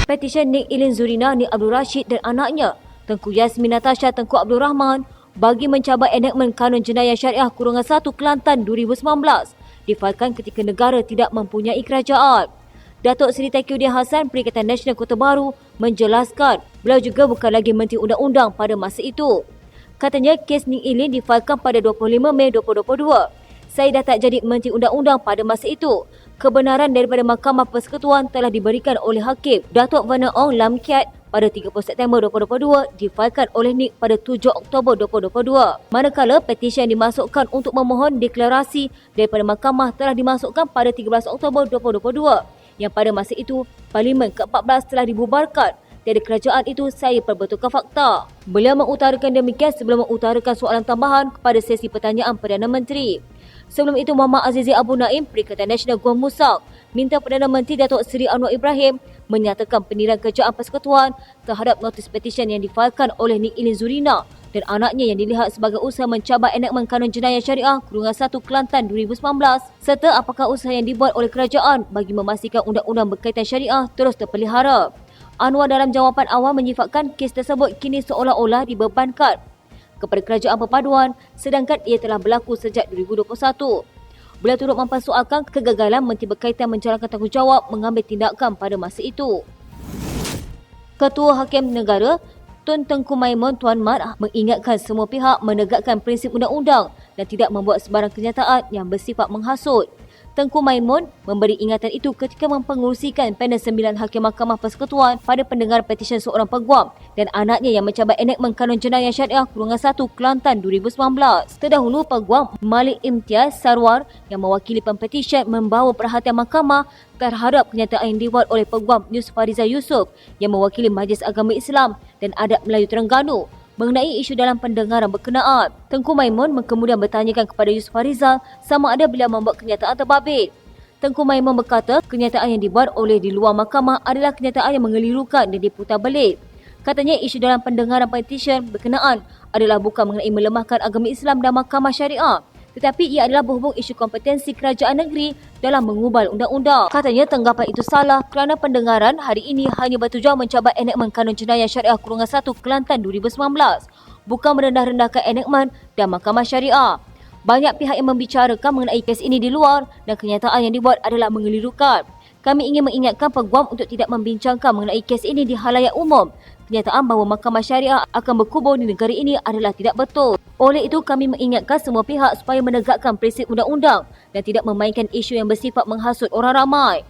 Petisyen Nik Ilin Zurina, Nik Abdul Rashid dan anaknya, Tengku Yasmin Natasha Tengku Abdul Rahman, bagi mencabar enakmen Kanun Jenayah Syariah Kurungan 1 Kelantan 2019 difailkan ketika negara tidak mempunyai kerajaan. Datuk Seri Tauhidin Hassan, Perikatan Nasional Kota Baru, menjelaskan beliau juga bukan lagi Menteri Undang-Undang pada masa itu. Katanya kes Nik Ilin difailkan pada 25 Mei 2022. Saya dah tak jadi Menteri Undang-Undang pada masa itu. Kebenaran daripada Mahkamah Persekutuan telah diberikan oleh Hakim Datuk Vernon Ong Lam Kiat pada 30 September 2022, difailkan oleh Nik pada 7 Oktober 2022. Manakala petisi yang dimasukkan untuk memohon deklarasi daripada Mahkamah telah dimasukkan pada 13 Oktober 2022, yang pada masa itu Parlimen ke-14 telah dibubarkan. Dari kerajaan itu, saya perbetulkan fakta. Beliau mengutarakan demikian sebelum mengutarakan soalan tambahan kepada sesi pertanyaan Perdana Menteri. Sebelum itu, Muhammad Azizi Abu Naim, Perikatan Nasional Gua Musang, minta Perdana Menteri Datuk Seri Anwar Ibrahim menyatakan pendirian kerajaan persekutuan terhadap notis petisyen yang difailkan oleh Nik Ilin Zurina dan anaknya yang dilihat sebagai usaha mencabar enakmen Kanun Jenayah Syariah Kurungan 1 Kelantan 2019, serta apakah usaha yang dibuat oleh kerajaan bagi memastikan undang-undang berkaitan syariah terus terpelihara. Anwar dalam jawapan awal menyifatkan kes tersebut kini seolah-olah dibebankan kepada kerajaan perpaduan sedangkan ia telah berlaku sejak 2021. Beliau turut mempersoalkan kegagalan Menteri berkaitan menjalankan tanggungjawab mengambil tindakan pada masa itu. Ketua Hakim Negara Tun Tengku Maimun Tuan Mat mengingatkan semua pihak menegakkan prinsip undang-undang dan tidak membuat sebarang kenyataan yang bersifat menghasut. Tengku Maimun memberi ingatan itu ketika mempengerusikan panel 9 Hakim Mahkamah Persekutuan pada pendengar petisyen seorang peguam dan anaknya yang mencabar enakmen Kanun Jenayah Syariah Kurungan 1 Kelantan 2019. Terdahulu, peguam Malik Imtiaz Sarwar yang mewakili pempetisyen membawa perhatian mahkamah terhadap kenyataan yang dibuat oleh peguam Yusuf Fariza Yusof yang mewakili Majlis Agama Islam dan Adat Melayu Terengganu mengenai isu dalam pendengaran berkenaan. Tengku Maimun kemudian bertanyakan kepada Yusuf Fariza sama ada beliau membuat kenyataan terbabit. Tengku Maimun berkata kenyataan yang dibuat oleh di luar mahkamah adalah kenyataan yang mengelirukan dan diputar belit. Katanya isu dalam pendengaran petisyen berkenaan adalah bukan mengenai melemahkan agama Islam dan mahkamah syariah, tetapi ia adalah berhubung isu kompetensi kerajaan negeri dalam mengubal undang-undang. Katanya tanggapan itu salah kerana pendengaran hari ini hanya bertujuan mencabar enakmen Kanun Jenayah Syariah Kurungan 1 Kelantan 2019, bukan merendah-rendahkan enakmen dan mahkamah syariah. Banyak pihak yang membicarakan mengenai kes ini di luar dan kenyataan yang dibuat adalah mengelirukan. Kami ingin mengingatkan peguam untuk tidak membincangkan mengenai kes ini di halayak umum. Kenyataan bahawa mahkamah syariah akan berkubur di negara ini adalah tidak betul. Oleh itu, kami mengingatkan semua pihak supaya menegakkan prinsip undang-undang dan tidak memainkan isu yang bersifat menghasut orang ramai.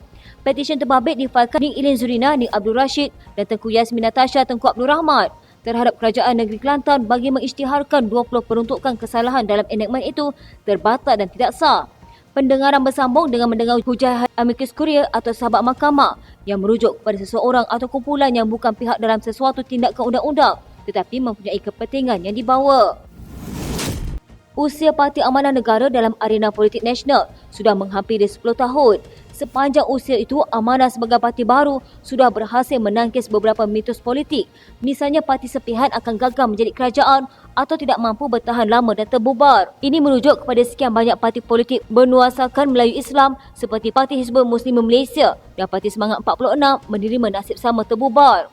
Petisyen terbabit difailkan Nik Ilin Zurina, Nik Abdul Rashid dan Tengku Yasmin Natasha Tengku Abdul Rahman terhadap Kerajaan Negeri Kelantan bagi mengisytiharkan 20 peruntukan kesalahan dalam enakmen itu terbatal dan tidak sah. Pendengaran bersambung dengan mendengar hujah amicus curiae atau sahabat mahkamah yang merujuk kepada seseorang atau kumpulan yang bukan pihak dalam sesuatu tindakan undang-undang tetapi mempunyai kepentingan yang dibawa. Usia Parti Amanah Negara dalam arena politik nasional sudah menghampiri 10 tahun. Sepanjang usia itu, Amanah sebagai parti baru sudah berhasil menangkis beberapa mitos politik. Misalnya parti sepihan akan gagal menjadi kerajaan atau tidak mampu bertahan lama dan terbubar. Ini merujuk kepada sekian banyak parti politik bernuasakan Melayu Islam seperti Parti Hizbul Muslimin Malaysia dan Parti Semangat 46 menerima nasib sama terbubar.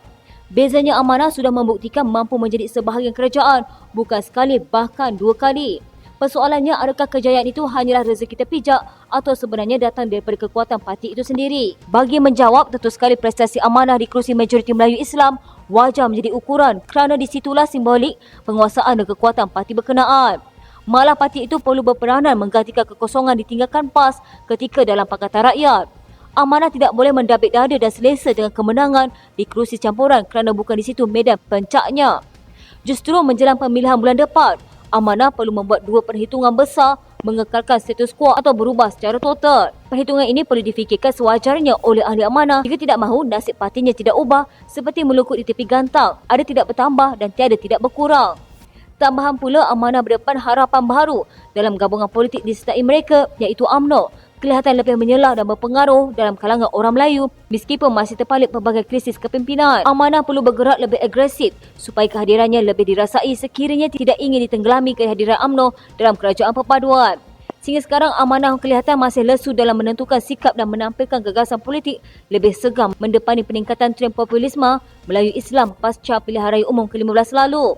Bezanya Amanah sudah membuktikan mampu menjadi sebahagian kerajaan bukan sekali bahkan 2 kali. Persoalannya, adakah kejayaan itu hanyalah rezeki terpijak atau sebenarnya datang daripada kekuatan parti itu sendiri? Bagi menjawab, tentu sekali prestasi Amanah di kerusi majoriti Melayu Islam wajar menjadi ukuran kerana disitulah simbolik penguasaan dan kekuatan parti berkenaan. Malah parti itu perlu berperanan menggantikan kekosongan ditinggalkan PAS ketika dalam Pakatan Rakyat. Amanah tidak boleh mendabik dada dan selesa dengan kemenangan di kerusi campuran kerana bukan di situ medan pencaknya. Justru menjelang pemilihan bulan depan, Amanah perlu membuat 2 perhitungan besar, mengekalkan status quo atau berubah secara total. Perhitungan ini perlu difikirkan sewajarnya oleh ahli Amanah jika tidak mahu nasib partinya tidak ubah seperti melukut di tepi gantang, ada tidak bertambah dan tiada tidak berkurang. Tambahan pula, Amanah berdepan harapan baru dalam gabungan politik disertai mereka iaitu UMNO. Kelihatan lebih menyelah dan berpengaruh dalam kalangan orang Melayu meskipun masih terpalit pelbagai krisis kepimpinan. Amanah perlu bergerak lebih agresif supaya kehadirannya lebih dirasai sekiranya tidak ingin ditenggelami kehadiran UMNO dalam kerajaan perpaduan. Sehingga sekarang Amanah kelihatan masih lesu dalam menentukan sikap dan menampilkan gagasan politik lebih segar mendepani peningkatan trend populisme Melayu Islam pasca pilihan raya umum ke-15 lalu.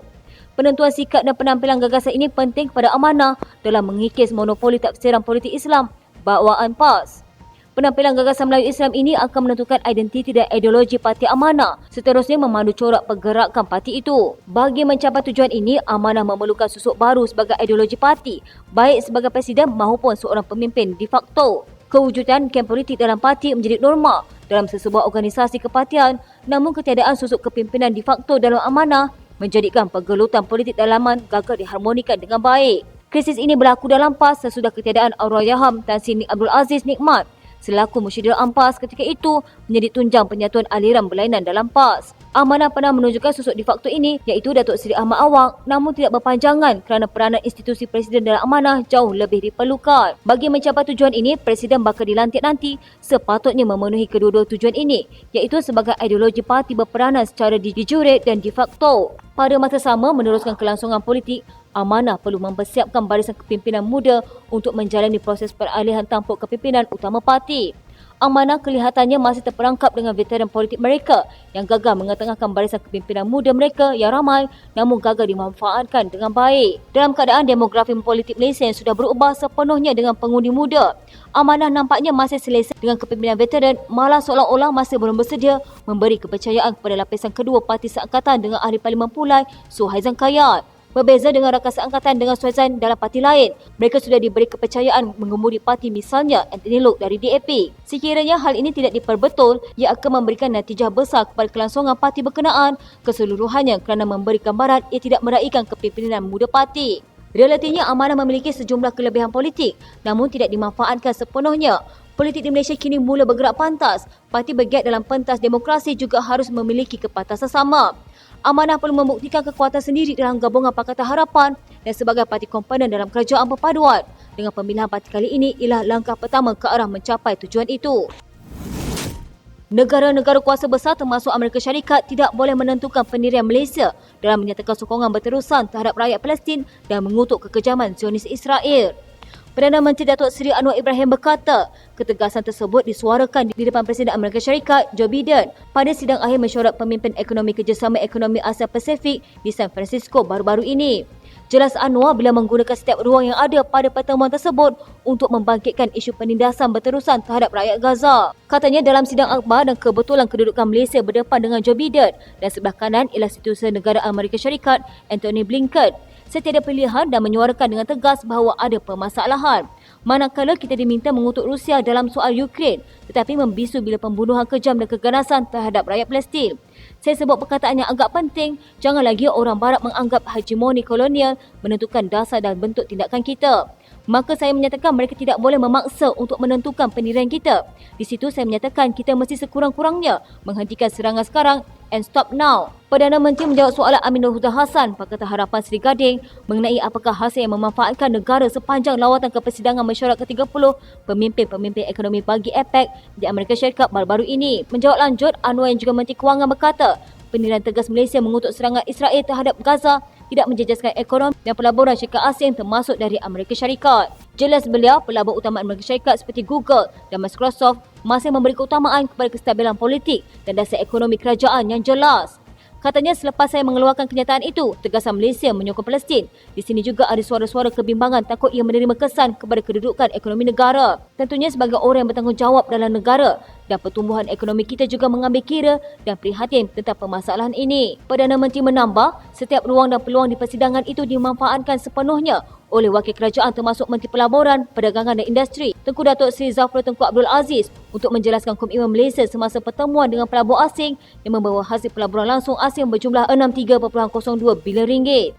Penentuan sikap dan penampilan gagasan ini penting kepada Amanah dalam mengikis monopoli tafsiran politik Islam bawaan PAS. Penampilan gagasan Melayu Islam ini akan menentukan identiti dan ideologi parti Amanah, seterusnya memandu corak pergerakan parti itu. Bagi mencapai tujuan ini, Amanah memerlukan susuk baru sebagai ideologi parti, baik sebagai presiden maupun seorang pemimpin de facto. Kewujudan kem politik dalam parti menjadi norma dalam sesebuah organisasi kepartian, namun ketiadaan susuk kepimpinan de facto dalam Amanah menjadikan pergelutan politik dalaman gagal diharmonikan dengan baik. Krisis ini berlaku dalam PAS sesudah ketiadaan Allahyarham Tan Sri Abdul Aziz Nikmat selaku Musyidil Ampas ketika itu menjadi tunjang penyatuan aliran berlainan dalam PAS. Amanah pernah menunjukkan susuk de facto ini iaitu Datuk Seri Ahmad Awang, namun tidak berpanjangan kerana peranan institusi Presiden dalam Amanah jauh lebih diperlukan. Bagi mencapai tujuan ini, Presiden bakal dilantik nanti sepatutnya memenuhi kedua-dua tujuan ini iaitu sebagai ideologi parti berperanan secara de jure dan de facto. Pada masa sama, meneruskan kelangsungan politik, Amanah perlu mempersiapkan barisan kepimpinan muda untuk menjalani proses peralihan tampuk kepimpinan utama parti. Amanah kelihatannya masih terperangkap dengan veteran politik mereka yang gagal mengetengahkan barisan kepimpinan muda mereka yang ramai namun gagal dimanfaatkan dengan baik. Dalam keadaan demografi politik Malaysia yang sudah berubah sepenuhnya dengan pengundi muda, Amanah nampaknya masih selesa dengan kepimpinan veteran, malah seolah-olah masih belum bersedia memberi kepercayaan kepada lapisan kedua parti seangkatan dengan Ahli Parlimen Pulai Suhaizan Kayat. Berbeza dengan rakan seangkatan dengan Suhaizan dalam parti lain, mereka sudah diberi kepercayaan mengemudi parti, misalnya Anthony Loke dari DAP. Sekiranya hal ini tidak diperbetul, ia akan memberikan natijah besar kepada kelangsungan parti berkenaan keseluruhannya kerana memberi gambaran ia tidak meraihkan kepimpinan muda parti. Relatinya Amanah memiliki sejumlah kelebihan politik namun tidak dimanfaatkan sepenuhnya. Politik di Malaysia kini mula bergerak pantas. Parti bergiat dalam pentas demokrasi juga harus memiliki kepantasan sama. Amanah perlu membuktikan kekuatan sendiri dalam gabungan Pakatan Harapan dan sebagai parti komponen dalam kerajaan perpaduan. Dengan pemilihan parti kali ini ialah langkah pertama ke arah mencapai tujuan itu. Negara-negara kuasa besar termasuk Amerika Syarikat tidak boleh menentukan pendirian Malaysia dalam menyatakan sokongan berterusan terhadap rakyat Palestin dan mengutuk kekejaman Zionis Israel. Perdana Menteri Datuk Seri Anwar Ibrahim berkata, ketegasan tersebut disuarakan di depan Presiden Amerika Syarikat Joe Biden pada sidang akhir mesyuarat pemimpin ekonomi kerjasama ekonomi Asia Pasifik di San Francisco baru-baru ini. Jelas Anwar bila menggunakan setiap ruang yang ada pada pertemuan tersebut untuk membangkitkan isu penindasan berterusan terhadap rakyat Gaza. Katanya dalam sidang akhbar dan kebetulan kedudukan Malaysia berdepan dengan Joe Biden dan sebelah kanan ialah Setiausaha Negara Amerika Syarikat Antony Blinken. Setiada pilihan dan menyuarakan dengan tegas bahawa ada permasalahan. Manakala kita diminta mengutuk Rusia dalam soal Ukraine tetapi membisu bila pembunuhan kejam dan keganasan terhadap rakyat Palestin. Saya sebut perkataan yang agak penting, jangan lagi orang Barat menganggap hegemoni kolonial menentukan dasar dan bentuk tindakan kita. Maka saya menyatakan mereka tidak boleh memaksa untuk menentukan pendirian kita. Di situ saya menyatakan kita mesti sekurang-kurangnya menghentikan serangan sekarang and stop now. Perdana Menteri menjawab soalan Aminul Huda Hassan Pakatan Harapan Seri Gading mengenai apakah hasil yang memanfaatkan negara sepanjang lawatan ke persidangan mesyuarat ke-30 pemimpin-pemimpin ekonomi bagi APEC di Amerika Syarikat baru-baru ini. Menjawab lanjut, Anwar yang juga Menteri Kewangan berkata, pendirian tegas Malaysia mengutuk serangan Israel terhadap Gaza tidak menjejaskan ekonomi dan pelaburan syarikat asing termasuk dari Amerika Syarikat. Jelas beliau, pelabur utama Amerika Syarikat seperti Google dan Microsoft masih memberi keutamaan kepada kestabilan politik dan dasar ekonomi kerajaan yang jelas. Katanya selepas saya mengeluarkan kenyataan itu, tegasan Malaysia menyokong Palestin. Di sini juga ada suara-suara kebimbangan takut ia menerima kesan kepada kedudukan ekonomi negara. Tentunya sebagai orang yang bertanggungjawab dalam negara dan pertumbuhan ekonomi kita juga mengambil kira dan prihatin tentang permasalahan ini. Perdana Menteri menambah, setiap ruang dan peluang di persidangan itu dimanfaatkan sepenuhnya oleh wakil kerajaan termasuk Menteri Pelaburan, Perdagangan dan Industri, Tengku Datuk Seri Zafrul Tengku Abdul Aziz untuk menjelaskan komitmen Malaysia semasa pertemuan dengan pelabur asing yang membawa hasil pelaburan langsung asing berjumlah 63.02 bilion ringgit.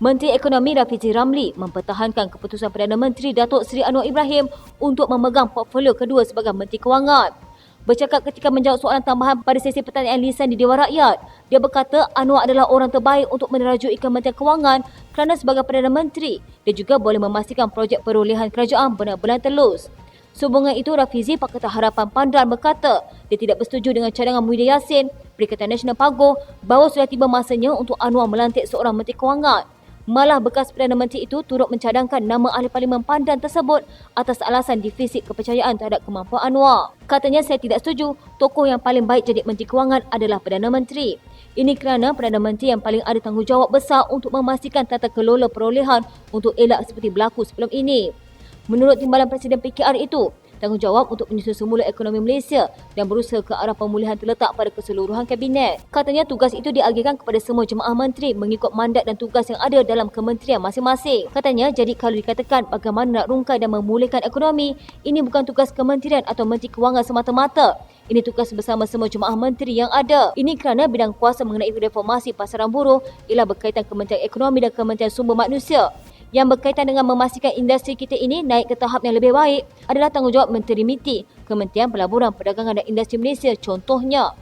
Menteri Ekonomi Rafizi Ramli mempertahankan keputusan Perdana Menteri Datuk Seri Anwar Ibrahim untuk memegang portfolio kedua sebagai Menteri Kewangan. Bercakap ketika menjawab soalan tambahan pada sesi pertanyaan lisan di Dewan Rakyat, dia berkata Anwar adalah orang terbaik untuk menerajui Kementerian Kewangan kerana sebagai Perdana Menteri, dia juga boleh memastikan projek perolehan kerajaan benar-benar telus. Sehubungan itu, Rafizi Pakatan Harapan Pandan berkata dia tidak bersetuju dengan cadangan Muhyiddin Yassin, Perikatan Nasional PAGO, bahawa sudah tiba masanya untuk Anwar melantik seorang Menteri Kewangan. Malah bekas Perdana Menteri itu turut mencadangkan nama ahli parlimen pandan tersebut atas alasan defisit kepercayaan terhadap kemampuan Anwar. Katanya, saya tidak setuju, tokoh yang paling baik jadi Menteri Kewangan adalah Perdana Menteri. Ini kerana Perdana Menteri yang paling ada tanggungjawab besar untuk memastikan tata kelola perolehan untuk elak seperti berlaku sebelum ini. Menurut Timbalan Presiden PKR itu, tanggungjawab untuk menyusun semula ekonomi Malaysia dan berusaha ke arah pemulihan terletak pada keseluruhan Kabinet. Katanya tugas itu diagihkan kepada semua jemaah menteri mengikut mandat dan tugas yang ada dalam kementerian masing-masing. Katanya, jadi kalau dikatakan bagaimana nak rungkai dan memulihkan ekonomi, ini bukan tugas kementerian atau Menteri Kewangan semata-mata. Ini tugas bersama semua jemaah menteri yang ada. Ini kerana bidang kuasa mengenai reformasi pasaran buruh ialah berkaitan Kementerian Ekonomi dan Kementerian Sumber Manusia. Yang berkaitan dengan memastikan industri kita ini naik ke tahap yang lebih baik adalah tanggungjawab Menteri MITI, Kementerian Pelaburan, Perdagangan dan Industri Malaysia contohnya.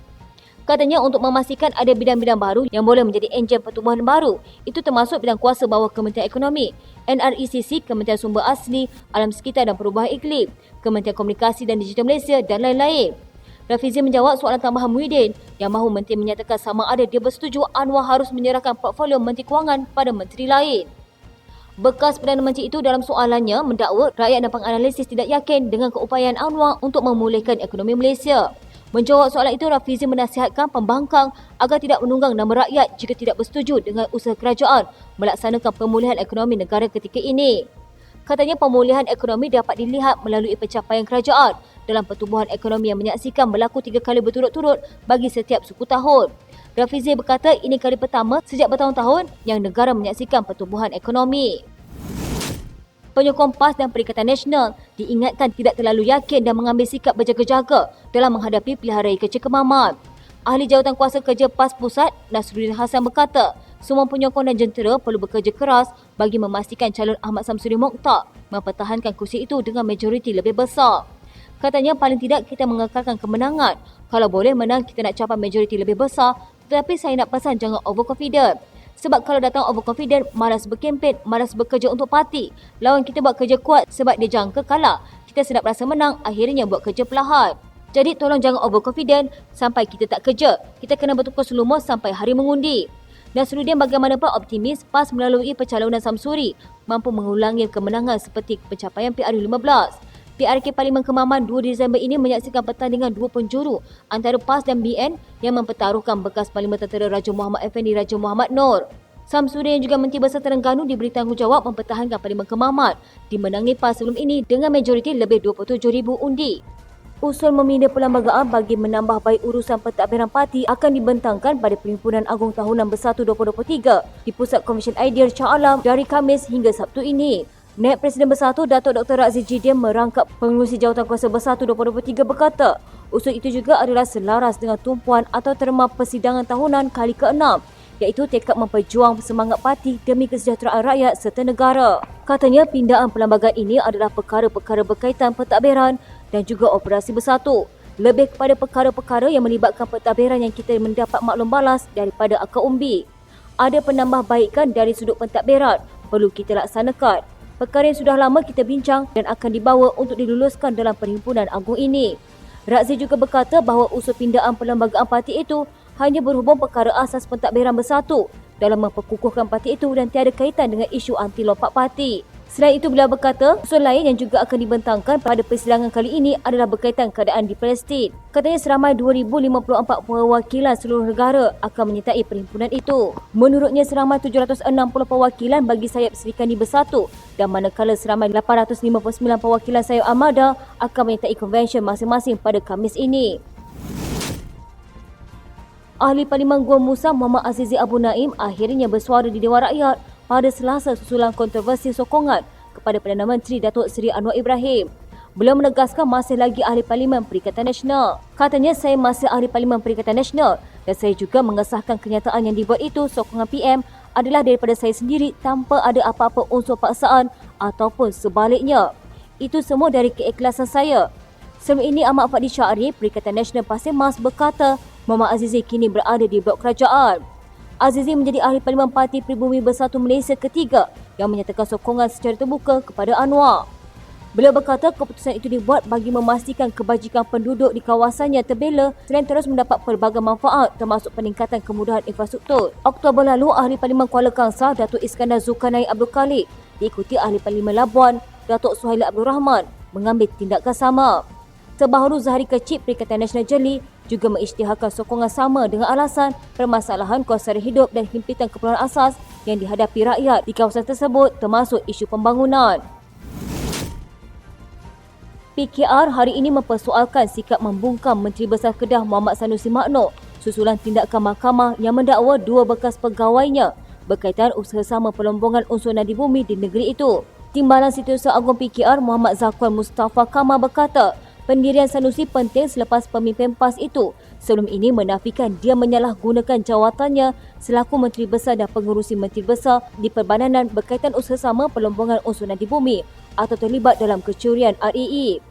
Katanya untuk memastikan ada bidang-bidang baru yang boleh menjadi enjin pertumbuhan baru, itu termasuk bidang kuasa bawah Kementerian Ekonomi, NRECC, Kementerian Sumber Asli, Alam Sekitar dan Perubahan Iklim, Kementerian Komunikasi dan Digital Malaysia dan lain-lain. Rafizi menjawab soalan tambahan Muhyiddin yang mahu menteri menyatakan sama ada dia bersetuju Anwar harus menyerahkan portfolio Menteri Kewangan pada menteri lain. Bekas Perdana Menteri itu dalam soalannya mendakwa rakyat dan penganalisis tidak yakin dengan keupayaan Anwar untuk memulihkan ekonomi Malaysia. Menjawab soalan itu, Rafizi menasihatkan pembangkang agar tidak menunggang nama rakyat jika tidak bersetuju dengan usaha kerajaan melaksanakan pemulihan ekonomi negara ketika ini. Katanya pemulihan ekonomi dapat dilihat melalui pencapaian kerajaan dalam pertumbuhan ekonomi yang menyaksikan berlaku 3 kali berturut-turut bagi setiap suku tahun. Rafizi berkata ini kali pertama sejak bertahun-tahun yang negara menyaksikan pertumbuhan ekonomi. Penyokong PAS dan Perikatan Nasional diingatkan tidak terlalu yakin dan mengambil sikap berjaga-jaga dalam menghadapi pilihan raya Kecil Kemaman. Ahli Jawatan Kuasa Kerja PAS Pusat, Nasruddin Hassan berkata, semua penyokong dan jentera perlu bekerja keras bagi memastikan calon Ahmad Samsudin Mokhtar mempertahankan kursi itu dengan majoriti lebih besar. Katanya paling tidak kita mengekalkan kemenangan. Kalau boleh menang kita nak capai majoriti lebih besar, tetapi saya nak pesan jangan overconfident. Sebab kalau datang overconfident, malas berkempen, malas bekerja untuk parti. Lawan kita buat kerja kuat sebab dia jangka kalah. Kita sedap rasa menang, akhirnya buat kerja perlahan. Jadi tolong jangan overconfident sampai kita tak kerja. Kita kena bertukar selumus sampai hari mengundi. Nasruddin bagaimanapun optimis PAS melalui pencalonan Samsuri mampu mengulangi kemenangan seperti pencapaian PRU15. PRK Parlimen Kemaman 2 Disember ini menyaksikan pertandingan dua penjuru antara PAS dan BN yang mempertaruhkan bekas Parlimen Tentera Raja Muhammad Effendi Raja Muhammad Noor. Samsuri yang juga Menteri Besar Terengganu diberi tanggungjawab mempertahankan Parlimen Kemaman dimenangi PAS sebelum ini dengan majoriti lebih 27,000 undi. Usul meminda perlembagaan bagi menambah baik urusan pentadbiran parti akan dibentangkan pada Perhimpunan Agung Tahunan Bersatu 2023 di Pusat Komisen Idea Shah Alam dari Khamis hingga Sabtu ini. Naib Presiden Bersatu Datuk Dr. Razif Jidim merangkap pengerusi Jawatan Kuasa Bersatu 2023 berkata, usul itu juga adalah selaras dengan tumpuan atau terma persidangan tahunan kali ke-6 iaitu tekad memperjuang semangat parti demi kesejahteraan rakyat serta negara. Katanya pindaan perlembagaan ini adalah perkara-perkara berkaitan pentadbiran dan juga operasi bersatu. Lebih kepada perkara-perkara yang melibatkan pentadbiran yang kita mendapat maklum balas daripada akar umbi. Ada penambahbaikan dari sudut pentadbiran perlu kita laksanakan. Perkara yang sudah lama kita bincang dan akan dibawa untuk diluluskan dalam Perhimpunan Agung ini. Razif juga berkata bahawa usul pindaan perlembagaan parti itu hanya berhubung perkara asas pentadbiran bersatu dalam memperkukuhkan parti itu dan tiada kaitan dengan isu anti lompat parti. Selain itu, beliau berkata, usul lain yang juga akan dibentangkan pada persidangan kali ini adalah berkaitan keadaan di Palestin. Katanya seramai 2,054 perwakilan seluruh negara akan menyertai perhimpunan itu. Menurutnya, seramai 760 perwakilan bagi sayap Serikandi Bersatu dan manakala seramai 859 perwakilan sayap Armada akan menyertai konvensyen masing-masing pada Khamis ini. Ahli Parlimen Gua Musang Muhammad Azizi Abu Naim akhirnya bersuara di Dewan Rakyat pada Selasa susulan kontroversi sokongan kepada Perdana Menteri Datuk Seri Anwar Ibrahim. Beliau menegaskan masih lagi Ahli Parlimen Perikatan Nasional. Katanya, saya masih Ahli Parlimen Perikatan Nasional dan saya juga mengesahkan kenyataan yang dibuat itu sokongan PM adalah daripada saya sendiri tanpa ada apa-apa unsur paksaan ataupun sebaliknya. Itu semua dari keikhlasan saya. Sebelum ini, Ahmad Fadli Syahri, Perikatan Nasional Pasir Mas berkata Muhammad Azizi kini berada di blok kerajaan. Azizi menjadi Ahli Parlimen Parti Pribumi Bersatu Malaysia ketiga yang menyatakan sokongan secara terbuka kepada Anwar. Beliau berkata keputusan itu dibuat bagi memastikan kebajikan penduduk di kawasannya terbela selain terus mendapat pelbagai manfaat termasuk peningkatan kemudahan infrastruktur. Oktober lalu, Ahli Parlimen Kuala Kangsar, Datuk Iskandar Zulkarnain Abdul Khalik, diikuti Ahli Parlimen Labuan, Datuk Suhaili Abdul Rahman, mengambil tindakan sama. Terbaru, Zahari Kecip Perikatan Nasional Jeli juga mengisytiharkan sokongan sama dengan alasan permasalahan kos sara hidup dan himpitan keperluan asas yang dihadapi rakyat di kawasan tersebut termasuk isu pembangunan. PKR hari ini mempersoalkan sikap membungkam Menteri Besar Kedah Muhammad Sanusi Makno susulan tindakan mahkamah yang mendakwa dua bekas pegawainya berkaitan usaha sama pelombongan unsur nadi bumi di negeri itu. Timbalan Setiausaha Agung PKR Muhammad Zakuan Mustafa Kamal berkata, pendirian Sanusi penting selepas pemimpin PAS itu sebelum ini menafikan dia menyalahgunakan jawatannya selaku Menteri Besar dan pengurusi Menteri Besar di Perbadanan berkaitan usaha sama pelombongan unsur nadi bumi atau terlibat dalam kecurian REE.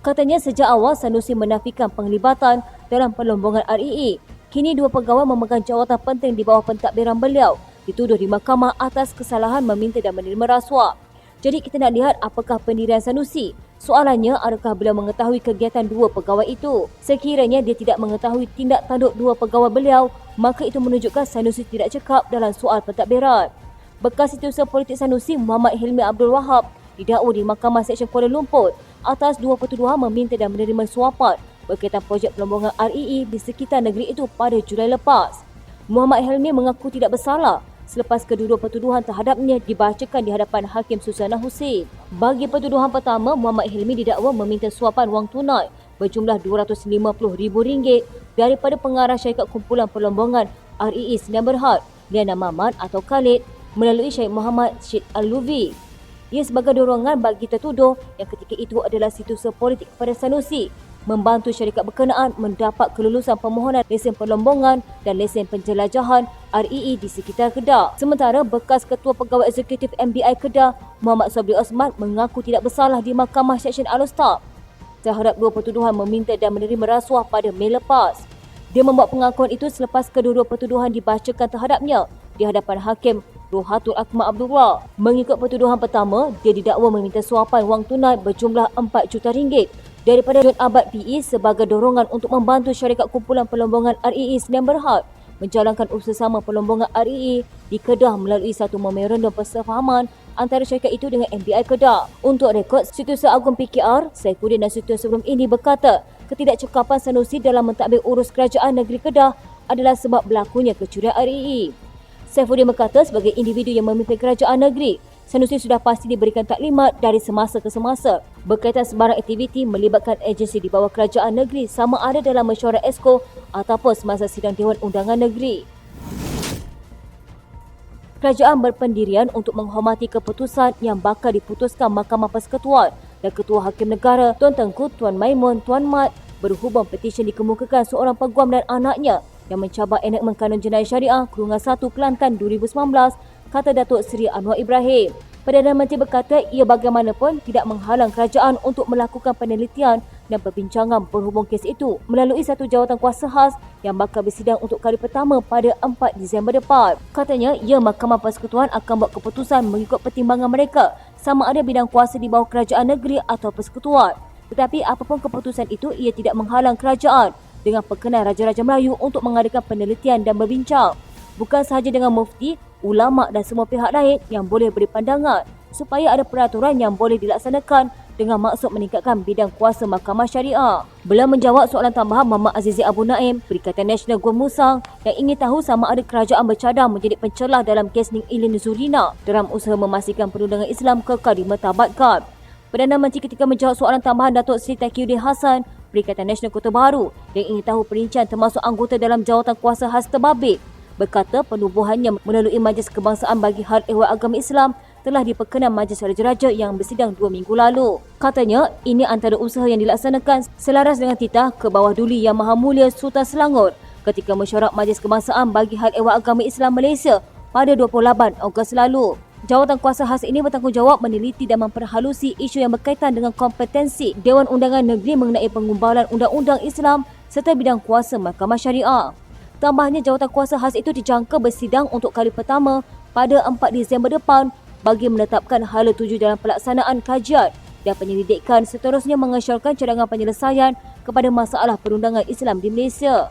Katanya sejak awal Sanusi menafikan penglibatan dalam pelombongan REE. Kini dua pegawai memegang jawatan penting di bawah pentadbiran beliau dituduh di mahkamah atas kesalahan meminta dan menerima rasuah. Jadi kita nak lihat apakah pendirian Sanusi. Soalannya, adakah beliau mengetahui kegiatan dua pegawai itu? Sekiranya dia tidak mengetahui tindak tanduk dua pegawai beliau, maka itu menunjukkan Sanusi tidak cekap dalam soal pentadbiran. Bekas Setiausaha Politik Sanusi Muhammad Hilmi Abdul Wahab didakwa di Mahkamah Seksyen Kuala Lumpur atas dua pertuduhan meminta dan menerima suapan berkaitan projek pelombongan REE di sekitar negeri itu pada Julai lepas. Muhammad Hilmi mengaku tidak bersalah selepas kedua-dua pertuduhan terhadapnya dibacakan di hadapan Hakim Suzana Hussein. Bagi pertuduhan pertama, Muhammad Hilmi didakwa meminta suapan wang tunai berjumlah RM250,000 daripada pengarah syarikat kumpulan pelombongan REE Sdn Bhd, Liana Mamat atau Khalid melalui Syed Muhammad Syed Al-Luvi. Ia sebagai dorongan bagi tertuduh yang ketika itu adalah Setiausaha Politik kepada Sanusi membantu syarikat berkenaan mendapat kelulusan permohonan lesen pelombongan dan lesen penjelajahan REE di sekitar Kedah. Sementara bekas Ketua Pegawai Eksekutif MBI Kedah Muhammad Sobri Osman mengaku tidak bersalah di Mahkamah Seksyen Al-Ustaz terhadap dua pertuduhan meminta dan menerima rasuah pada Mei lepas. Dia membuat pengakuan itu selepas kedua-dua pertuduhan dibacakan terhadapnya di hadapan Hakim Rohatul Akmal Abdullah. Mengikut pertuduhan pertama, dia didakwa meminta suapan wang tunai berjumlah RM4 juta daripada John Abad PE sebagai dorongan untuk membantu syarikat kumpulan pelombongan REE Sdn Bhd menjalankan usaha sama pelombongan REE di Kedah melalui satu memorandum persefahaman antara syarikat itu dengan MBI Kedah. Untuk rekod, Setiausaha Agung PKR Saifuddin Nasution sebelum ini berkata, ketidakcekapan Sanusi dalam mentadbir urus kerajaan negeri Kedah adalah sebab berlakunya kecurian REE. Saifuddin berkata sebagai individu yang memimpin kerajaan negeri, Sanusi sudah pasti diberikan taklimat dari semasa ke semasa berkaitan sebarang aktiviti melibatkan agensi di bawah kerajaan negeri sama ada dalam mesyuarat ESCO ataupun semasa sidang Dewan Undangan Negeri. Kerajaan berpendirian untuk menghormati keputusan yang bakal diputuskan Mahkamah Persekutuan dan Ketua Hakim Negara Tuan Tengku Tuan Maimun Tuan Mat berhubung petisyen dikemukakan seorang peguam dan anaknya yang mencabar enakmen Kanun Jenayah Syariah Kurungan 1 Kelantan 2019, kata Datuk Seri Anwar Ibrahim. Perdana Menteri berkata ia bagaimanapun tidak menghalang kerajaan untuk melakukan penelitian dan perbincangan berhubung kes itu melalui satu jawatan kuasa khas yang bakal bersidang untuk kali pertama pada 4 Disember depan. Katanya, Mahkamah Persekutuan akan buat keputusan mengikut pertimbangan mereka sama ada bidang kuasa di bawah kerajaan negeri atau persekutuan. Tetapi apapun keputusan itu, ia tidak menghalang kerajaan dengan perkenan Raja-Raja Melayu untuk mengadakan penelitian dan berbincang. Bukan sahaja dengan mufti, ulama dan semua pihak lain yang boleh beri pandangan supaya ada peraturan yang boleh dilaksanakan dengan maksud meningkatkan bidang kuasa Mahkamah Syariah. Beliau menjawab soalan tambahan Muhammad Azizi Abu Naim, Perikatan Nasional Gua Musang yang ingin tahu sama ada kerajaan bercadang menjadi pencelah dalam kes Ning Ilin Zurina dalam usaha memastikan perundangan Islam kekal dimertabatkan. Perdana Menteri ketika menjawab soalan tambahan Datuk Seri Taqiyuddin Hassan, Perikatan Nasional Kota Baru yang ingin tahu perincian termasuk anggota dalam jawatan kuasa khas terbabit, berkata penubuhannya melalui Majlis Kebangsaan bagi Hal Ehwal Agama Islam telah diperkenan Majlis Raja-Raja yang bersidang 2 minggu lalu. Katanya, ini antara usaha yang dilaksanakan selaras dengan titah ke bawah duli Yang Maha Mulia Sultan Selangor ketika mesyuarat Majlis Kebangsaan bagi Hal Ehwal Agama Islam Malaysia pada 28 Ogos lalu. Jawatan kuasa khas ini bertanggungjawab meneliti dan memperhalusi isu yang berkaitan dengan kompetensi Dewan Undangan Negeri mengenai pengumbalan undang-undang Islam serta bidang kuasa Mahkamah Syariah. Tambahnya, jawatan kuasa khas itu dijangka bersidang untuk kali pertama pada 4 Disember depan bagi menetapkan hala tuju dalam pelaksanaan kajian dan penyelidikan seterusnya mengesyorkan cadangan penyelesaian kepada masalah perundangan Islam di Malaysia.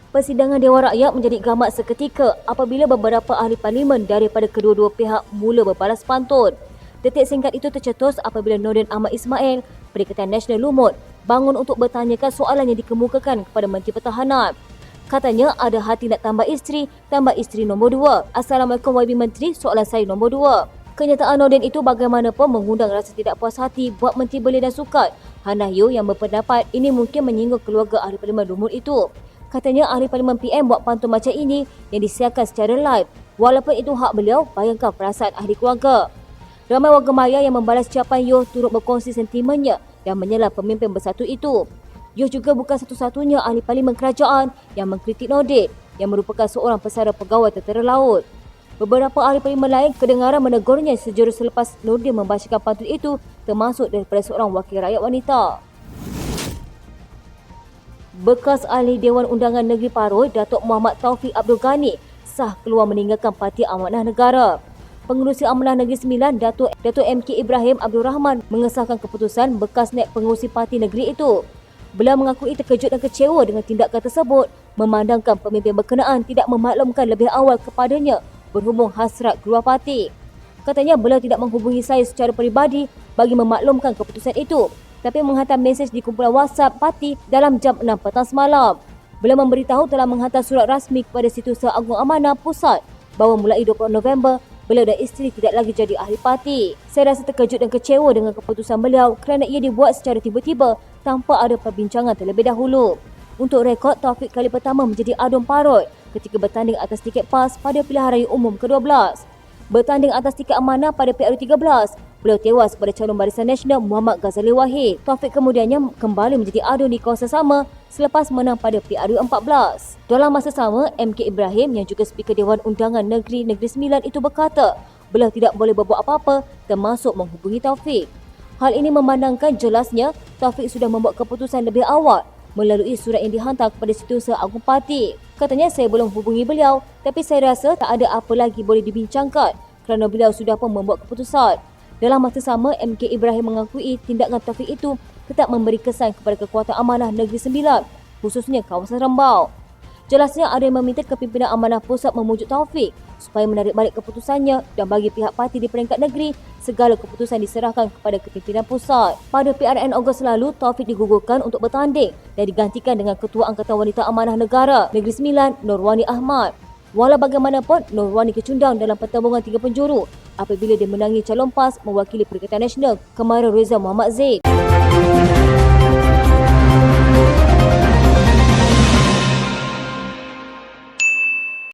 Persidangan Dewan Rakyat menjadi gamat seketika apabila beberapa ahli parlimen daripada kedua-dua pihak mula berbalas pantun. Detik singkat itu tercetus apabila Nordin Ahmad Ismail, Perikatan Nasional Lumut, bangun untuk bertanyakan soalan yang dikemukakan kepada Menteri Pertahanan. Katanya ada hati nak tambah isteri nombor 2. Assalamualaikum YB Menteri, soalan saya nombor 2. Kenyataan Nordin itu bagaimanapun mengundang rasa tidak puas hati buat Menteri Belia dan Sukat, Hannah Yeoh, yang berpendapat ini mungkin menyinggung keluarga ahli parlimen Lumut itu. Katanya ahli parlimen PM buat pantun macam ini yang disiarkan secara live. Walaupun itu hak beliau, bayangkan perasaan ahli keluarga. Ramai warga maya yang membalas ucapan Yeoh turut berkongsi sentimennya dan menyela pemimpin bersatu itu. Yeoh juga bukan satu-satunya ahli parlimen kerajaan yang mengkritik Nordin yang merupakan seorang pesara pegawai tentera laut. Beberapa ahli parlimen lain kedengaran menegurnya sejurus selepas Nordin membacakan pantun itu, termasuk daripada seorang wakil rakyat wanita. Bekas ahli Dewan Undangan Negeri Paroi, Datuk Muhammad Taufik Abdul Ghani, sah keluar meninggalkan Parti Amanah Negara. Pengerusi Amanah Negeri Sembilan, Datuk MK Ibrahim Abdul Rahman, mengesahkan keputusan bekas naib pengerusi parti negeri itu. Beliau mengakui terkejut dan kecewa dengan tindakan tersebut, memandangkan pemimpin berkenaan tidak memaklumkan lebih awal kepadanya berhubung hasrat keluar parti. Katanya beliau tidak menghubungi saya secara peribadi bagi memaklumkan keputusan itu, tapi menghantar mesej di kumpulan WhatsApp parti dalam jam 6 petang semalam. Beliau memberitahu telah menghantar surat rasmi kepada Setiausaha Agung Amanah Pusat bahawa mulai 20 November, beliau dan isteri tidak lagi jadi ahli parti. Saya rasa terkejut dan kecewa dengan keputusan beliau kerana ia dibuat secara tiba-tiba tanpa ada perbincangan terlebih dahulu. Untuk rekod, Taufik kali pertama menjadi adun Paroi ketika bertanding atas tiket PAS pada pilihan raya umum ke-12. Bertanding atas tiket amanah pada PRU13, beliau tewas pada calon Barisan Nasional Muhammad Ghazali Wahid. Taufik kemudiannya kembali menjadi adun di kawasan sama selepas menang pada PRU14. Dalam masa sama, MK Ibrahim yang juga Speaker Dewan Undangan Negeri Sembilan itu berkata, beliau tidak boleh berbuat apa-apa termasuk menghubungi Taufik. Hal ini memandangkan jelasnya Taufik sudah membuat keputusan lebih awal melalui surat yang dihantar kepada Setiausaha Agung Parti. Katanya, saya belum hubungi beliau, tapi saya rasa tak ada apa lagi boleh dibincangkan kerana beliau sudah pun membuat keputusan. Dalam masa sama, MK Ibrahim mengakui tindakan Taufik itu tetap memberi kesan kepada kekuatan amanah Negeri Sembilan, khususnya kawasan Rembau. Jelasnya ada yang meminta kepimpinan Amanah Pusat memujuk Taufik supaya menarik balik keputusannya dan bagi pihak parti di peringkat negeri, segala keputusan diserahkan kepada kepimpinan pusat. Pada PRN Ogos lalu, Taufik digugurkan untuk bertanding dan digantikan dengan Ketua Angkatan Wanita Amanah Negara Negeri Sembilan, Nurwani Ahmad. Walau bagaimanapun, Nurwani kecundang dalam pertembungan 3 penjuru apabila dia menangi calon PAS mewakili Perikatan Nasional Kemahiran Reza Muhammad Zaid.